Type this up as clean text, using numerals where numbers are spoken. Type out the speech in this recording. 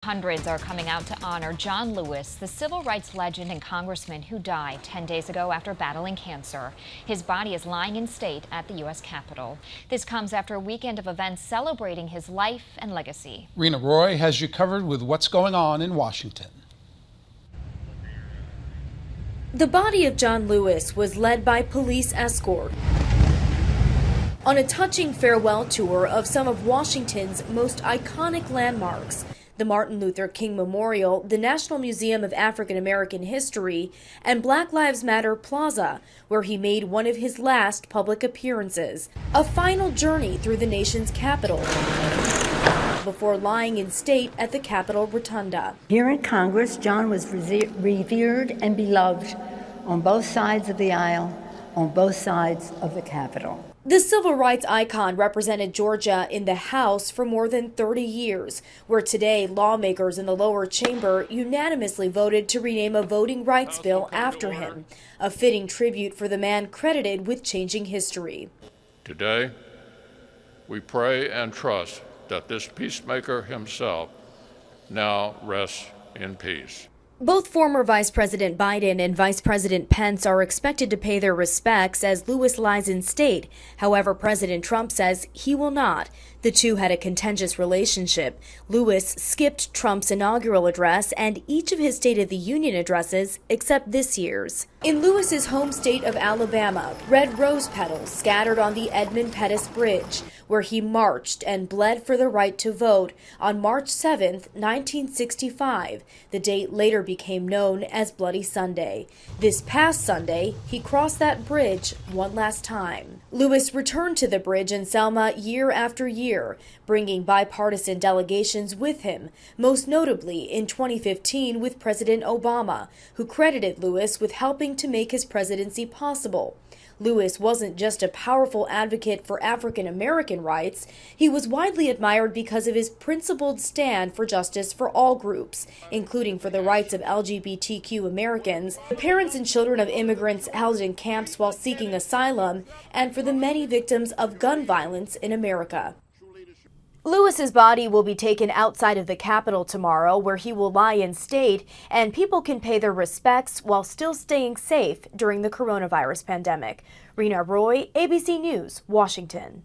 Hundreds are coming out to honor John Lewis, the civil rights legend and congressman who died 10 days ago after battling cancer. His body is lying in state at the U.S. Capitol. This comes after a weekend of events celebrating his life and legacy. Rena Roy has you covered with what's going on in Washington. The body of John Lewis was led by police escort on a touching farewell tour of some of Washington's most iconic landmarks: the Martin Luther King Memorial, the National Museum of African American History, and Black Lives Matter Plaza, where he made one of his last public appearances. A final journey through the nation's capital before lying in state at the Capitol Rotunda. Here in Congress, John was revered and beloved on both sides of the aisle, on both sides of the Capitol. The civil rights icon represented Georgia in the House for more than 30 years, where today lawmakers in the lower chamber unanimously voted to rename a voting rights bill after him, a fitting tribute for the man credited with changing history. Today, we pray and trust that this peacemaker himself now rests in peace. Both former Vice President Biden and Vice President Pence are expected to pay their respects as Lewis lies in state. However, President Trump says he will not. The two had a contentious relationship. Lewis skipped Trump's inaugural address and each of his State of the Union addresses except this year's. In Lewis's home state of Alabama, red rose petals scattered on the Edmund Pettus Bridge, where he marched and bled for the right to vote on March 7, 1965. The date later became known as Bloody Sunday. This past Sunday, he crossed that bridge one last time. Lewis returned to the bridge in Selma year after year, bringing bipartisan delegations with him, most notably in 2015 with President Obama, who credited Lewis with helping to make his presidency possible. Lewis wasn't just a powerful advocate for African American rights, he was widely admired because of his principled stand for justice for all groups, including for the rights of LGBTQ Americans, the parents and children of immigrants held in camps while seeking asylum, and for the many victims of gun violence in America. Lewis's body will be taken outside of the Capitol tomorrow, where he will lie in state, and people can pay their respects while still staying safe during the coronavirus pandemic. Rena Roy, ABC News, Washington.